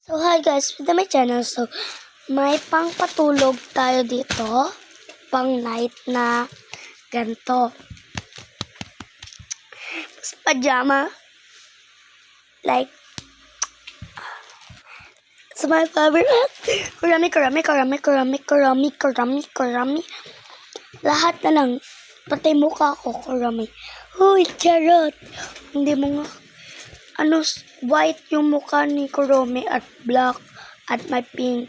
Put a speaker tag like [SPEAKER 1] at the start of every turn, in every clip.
[SPEAKER 1] So, hi guys, with my channel. So, may pangpatulog tayo dito. Pang night na ganito. Sa pajama. Like, sa my favorite. Kurami. Lahat na lang. Pati mukha ko, kurami. Huy, charot. Hindi mo nga. White yung mukha ni Kurome at black at may pink.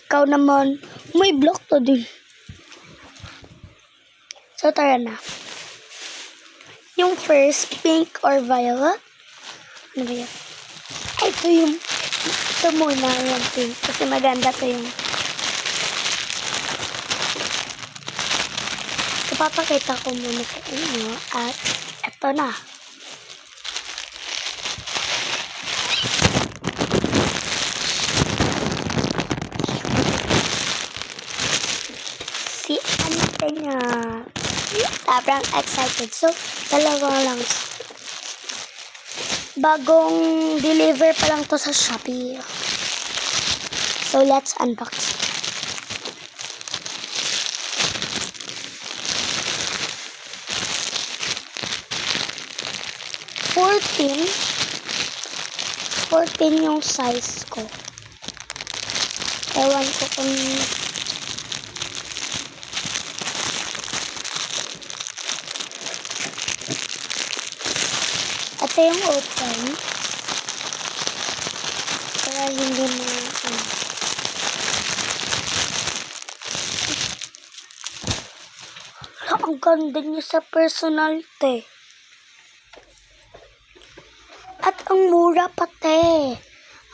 [SPEAKER 1] Ikaw naman, may black to din. So, tara na. Yung first, pink or violet. Ano ba yan? Ito muna yung pink. Kasi maganda to yung. So, papakita ko muna sa inyo. At, eto na. Si Ante niya. Sobrang excited. So, dalawa lang. Bagong deliver pa lang to sa Shopee. So, let's unbox. $14 yung size ko. Ewan ko kung ito yung open. Para hindi mo ang ganda niya sa personality. At ang mura pati.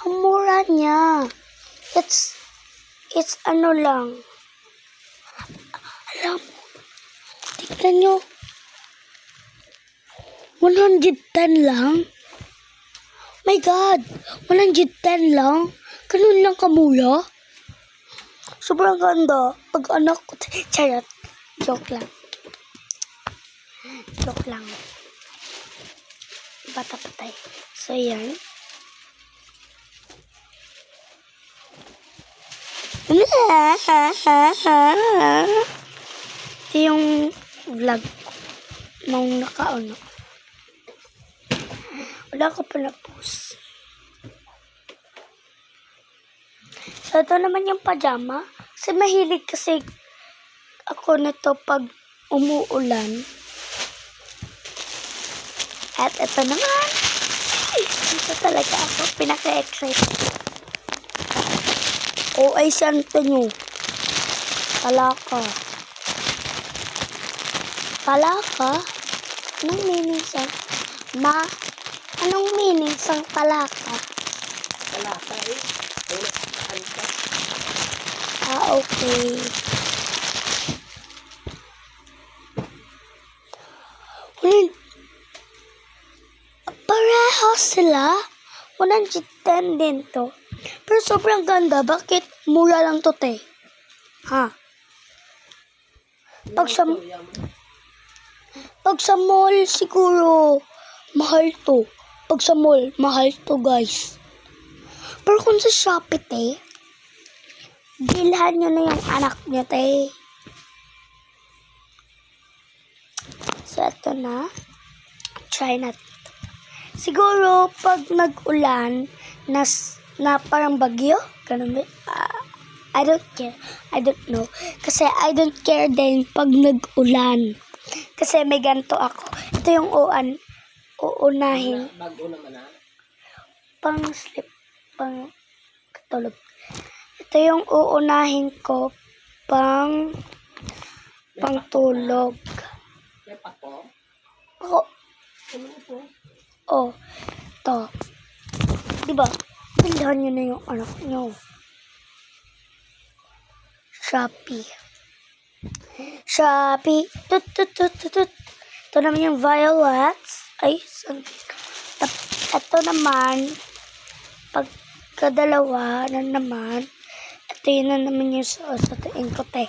[SPEAKER 1] Ang mura niya. It's ano lang. Alam mo. Tignan nyo. 110 lang? My God! 110 lang? Ganun lang kamura? Sobrang ganda. Pag anak ko, charot. Joke lang. Bata patay. So, yan. Ito yung vlog nung nakaano. Wala ko pa na-post. So, ito naman yung pajama. Kasi mahilig kasi ako nito pag umuulan. At ito naman. Ito talaga ako. Pinaka-excited. O ay santo nyo. Talaka. Anong meaning sa anong meaning sang talaka?
[SPEAKER 2] Talaka eh.
[SPEAKER 1] Okay. Pareho sila. 110 din to. Pero sobrang ganda. Bakit mura lang to, te? Ha? Pag sa mall, siguro, mahal to. Pag sa mall, mahal to, guys. Pero kung sa Shopee, te, bilhan nyo na yung anak nyo, te. So, ito na. Try natin. Siguro, pag nag-ulan, na parang bagyo, ganun ba? I don't care. I don't know. Kasi I don't care din pag nag-ulan. Kasi may ganito ako. Ito yung uunahin.
[SPEAKER 2] Bago naman na.
[SPEAKER 1] Pang-sleep. Pang-tulog. Ito yung uunahin ko. Pang-tulog.
[SPEAKER 2] May pato?
[SPEAKER 1] Oo.
[SPEAKER 2] Ano po?
[SPEAKER 1] Oh. Ito. Diba? Bilhan nyo na yung anak nyo. Shopee. Tut. Ito naman yung violets. Ay, ito naman, pagkadalawa na naman, ito yun na naman yung susutuin ko, te.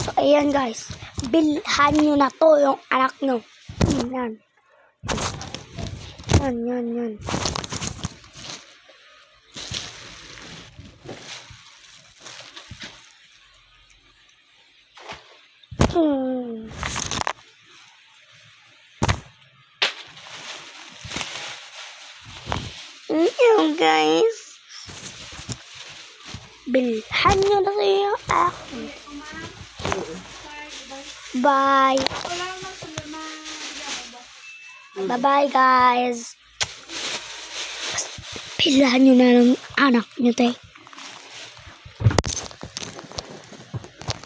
[SPEAKER 1] So, ayan guys. Bilhan nyo na to yung anak nyo. Yan. Ayun, guys. Bilhan nyo na kayo ako. Bye. Bye-bye, guys. Bilhan nyo na ng anak nyo, te.